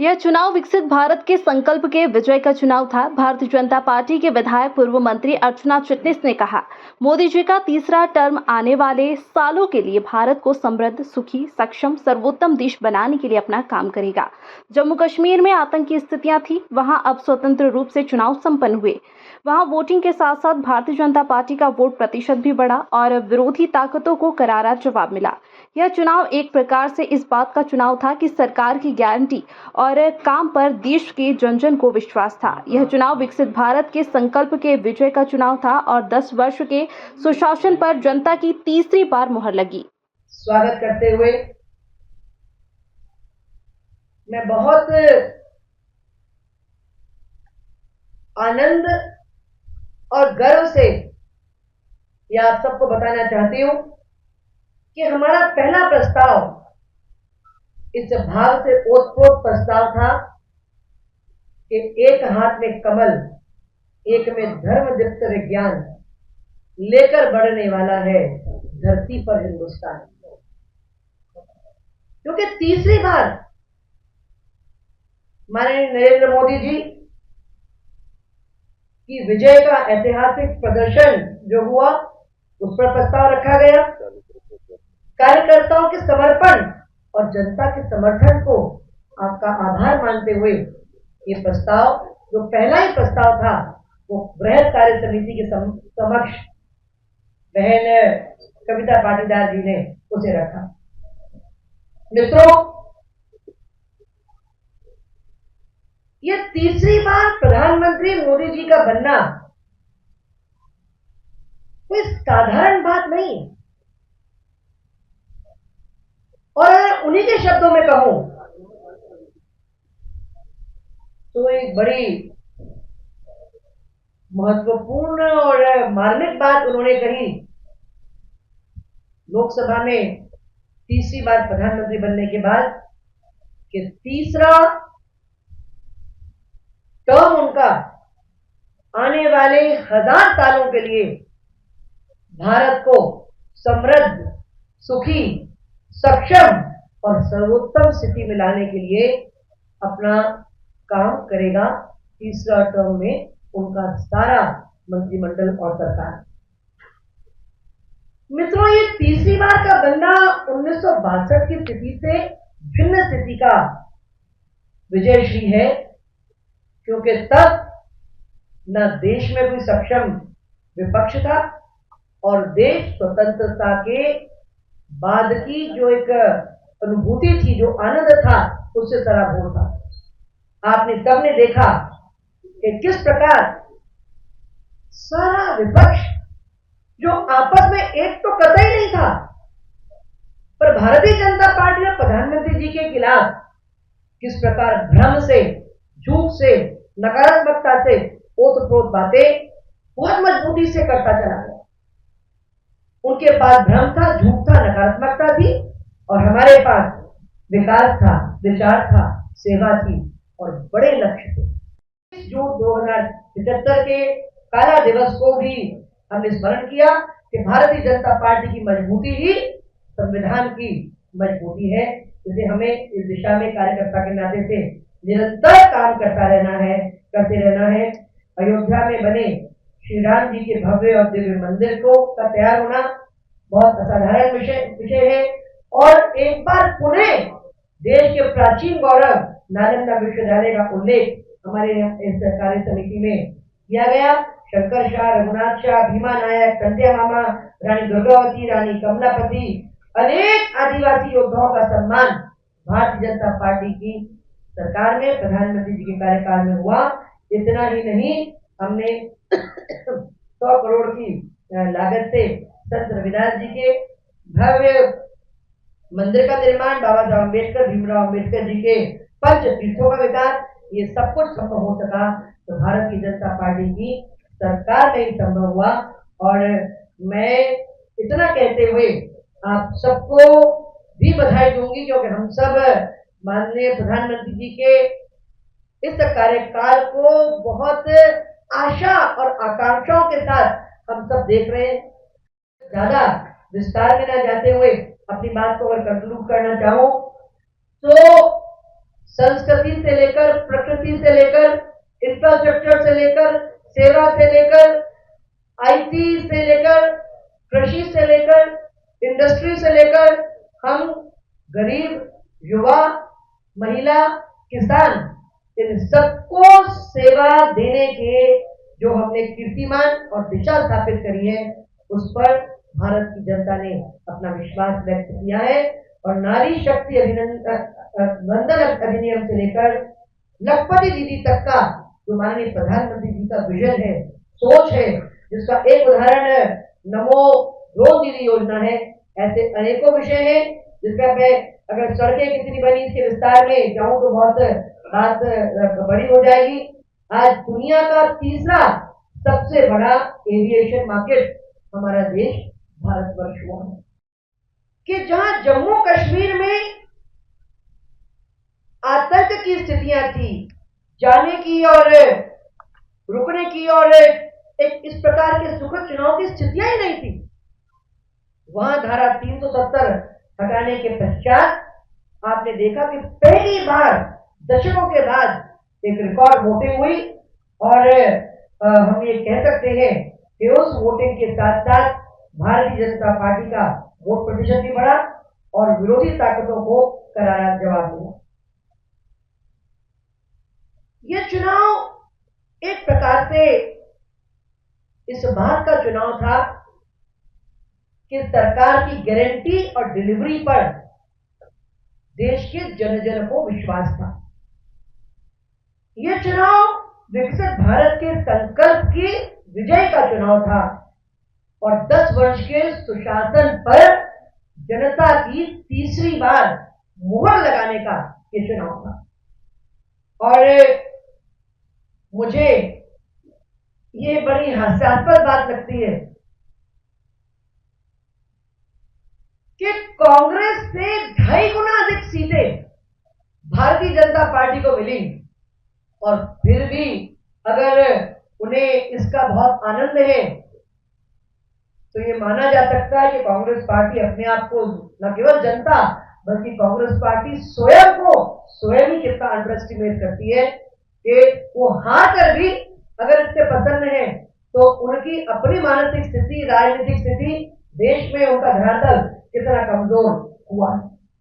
यह चुनाव विकसित भारत के संकल्प के विजय का चुनाव था। भारतीय जनता पार्टी के विधायक पूर्व मंत्री अर्चना चिटनिस ने कहा, मोदी जी का तीसरा टर्म आने वाले सालों के लिए भारत को समृद्ध, सुखी, सक्षम, सर्वोत्तम देश बनाने के लिए अपना काम करेगा। जम्मू कश्मीर में आतंक की स्थितियां थी, वहां अब स्वतंत्र रूप से चुनाव संपन्न हुए। वहां वोटिंग के साथ साथ भारतीय जनता पार्टी का वोट प्रतिशत भी बढ़ा और विरोधी ताकतों को करारा जवाब मिला। यह चुनाव एक प्रकार से इस बात का चुनाव था कि सरकार की गारंटी और काम पर देश के जन जन को विश्वास था। यह चुनाव विकसित भारत के संकल्प के विजय का चुनाव था और 10 वर्ष के सुशासन पर जनता की तीसरी बार मुहर लगी। स्वागत करते हुए मैं बहुत आनंद और गर्व से यह आप सबको बताना चाहती हूं कि हमारा पहला प्रस्ताव इस भाव से ओतप्रोत प्रस्ताव था कि एक हाथ में कमल, एक में धर्मदीप्त विज्ञान लेकर बढ़ने वाला है धरती पर हिंदुस्तान। क्योंकि तीसरी बार माननीय नरेंद्र मोदी जी की विजय का ऐतिहासिक प्रदर्शन जो हुआ, उस पर प्रस्ताव रखा गया। कार्यकर्ताओं के समर्पण और जनता के समर्थन को आपका आभार मानते हुए ये प्रस्ताव, जो पहला ही प्रस्ताव था, वो बृहद कार्य समिति के समक्ष बहन कविता पाटीदार जी ने उसे रखा। मित्रों, ये तीसरी बार प्रधानमंत्री मोदी जी का बनना कोई साधारण बात नहीं। और उन्हीं के शब्दों में कहूं तो एक बड़ी महत्वपूर्ण और मार्मिक बात उन्होंने कही। लोकसभा में तीसरी बार प्रधानमंत्री बनने के बाद कि तीसरा टर्म उनका आने वाले 1000 सालों के लिए भारत को समृद्ध, सुखी, सक्षम और सर्वोत्तम स्थिति में लाने के लिए अपना काम करेगा। तीसरा टर्म में उनका सारा मंत्रिमंडल और सरकार। मित्रों, ये तीसरी बार का बनना 1962 की स्थिति से भिन्न स्थिति का विजयश्री है, क्योंकि तब न देश में कोई सक्षम विपक्ष था और देश स्वतंत्रता के बाद की जो एक अनुभूति थी, जो आनंद था, उससे सराबोर था। आपने सबने देखा कि किस प्रकार सारा विपक्ष, जो आपस में एक तो कतई नहीं था, पर भारतीय जनता पार्टी और प्रधानमंत्री जी के खिलाफ किस प्रकार भ्रम से, झूठ से, नकारात्मकता से ओतप्रोत बातें बहुत मजबूती से करता चला गया। उनके पास भ्रम था, झूठ था, नकारात्मकता थी, और हमारे पास विकास था, विचार था, सेवा थी और बड़े लक्ष्य थे। जो 2075 के काला दिवस को भी हमने स्मरण किया कि भारतीय जनता पार्टी की मजबूती ही संविधान की मजबूती है, जिसे हमें इस दिशा में कार्यकर्ता के नाते से निरंतर काम करते रहना है। अयोध्या में बने श्री राम जी के भव्य और दिव्य मंदिर का तैयार होना बहुत असाधारण विषय है। और एक बार पुनः देश के प्राचीन गौरव नालंदा विश्वविद्यालय का उल्लेख हमारे इस कार्य समिति में किया गया। शंकर शाह, रघुनाथ शाह, भीमा नायक, संध्या मामा, रानी दुर्गावती, रानी कमलापति, अनेक आदिवासी योद्धाओं का सम्मान भारतीय जनता पार्टी की सरकार में, प्रधानमंत्री जी के कार्यकाल में हुआ। इतना ही नहीं, हमने 100 करोड़ की लागत से संत रविदास जी के भव्य मंदिर का निर्माण, बाबा साहब अम्बेडकर, भीमराव अम्बेडकर जी के पंच तीर्थों का विकास, ये सब कुछ संभव हो सका तो भारतीय जनता पार्टी की सरकार में ही संभव हुआ। और मैं इतना कहते हुए आप सबको भी बधाई दूंगी, क्योंकि हम सब माननीय प्रधानमंत्री जी के इस कार्यकाल को बहुत आशा और आकांक्षाओं के साथ हम सब देख रहे हैं। ज्यादा विस्तार में न जाते हुए अपनी बात को अगर कंक्लूड करना चाहूं तो संस्कृति से लेकर, प्रकृति से लेकर, इंफ्रास्ट्रक्चर से लेकर, सेवा से लेकर, आईटी से लेकर, कृषि से लेकर, इंडस्ट्री से लेकर, हम गरीब, युवा, महिला, किसान, इन सबको सेवा देने के जो हमने कीर्तिमान और दिशा स्थापित करी है, उस पर भारत की जनता ने अपना विश्वास व्यक्त किया है। और नारी शक्ति वंदन अधिनियम से लेकर लखपति दीदी तक का जो माननीय प्रधानमंत्री जी का विजन है, सोच है, जिसका एक उदाहरण नमो ड्रोन दीदी योजना है। ऐसे अनेकों विषय हैं जिसका मैं अगर सड़कें कितनी बनी इसके विस्तार में जाऊं तो बहुत बात बड़ी हो जाएगी। आज दुनिया का तीसरा सबसे बड़ा एविएशन मार्केट हमारा देश भारतवर्ष हुआ है कि जहां जम्मू कश्मीर में आतंक की स्थितियां थी, जाने की और रुकने की और एक इस प्रकार के सुखद चुनाव की स्थितियां ही नहीं थी, वहां धारा 370 हटाने के पश्चात आपने देखा कि पहली बार दशकों के बाद एक रिकॉर्ड वोटिंग हुई और हम ये कह सकते हैं कि उस वोटिंग के साथ साथ भारतीय जनता पार्टी का वोट प्रतिशत भी बढ़ा और विरोधी ताकतों को करारा जवाब मिला। यह चुनाव एक प्रकार से इस बात का चुनाव था कि सरकार की गारंटी और डिलीवरी पर देश के जन जन को विश्वास था। यह चुनाव विकसित भारत के संकल्प की विजय का चुनाव था और 10 वर्ष के सुशासन पर जनता की तीसरी बार मुहर लगाने का यह चुनाव था। और मुझे ये बड़ी हास्यास्पद बात लगती है कि कांग्रेस से 2.5 गुना अधिक सीटें भारतीय जनता पार्टी को मिली और फिर भी अगर उन्हें इसका बहुत आनंद है तो ये माना जा सकता है कि कांग्रेस पार्टी अपने आप को न केवल जनता बल्कि कांग्रेस पार्टी स्वयं को स्वयं ही कितना अंडर एस्टिमेट करती है कि वो हार कर भी अगर इससे प्रसन्न है तो उनकी अपनी मानसिक स्थिति, राजनीतिक स्थिति, देश में उनका धरातल कितना कमजोर हुआ है।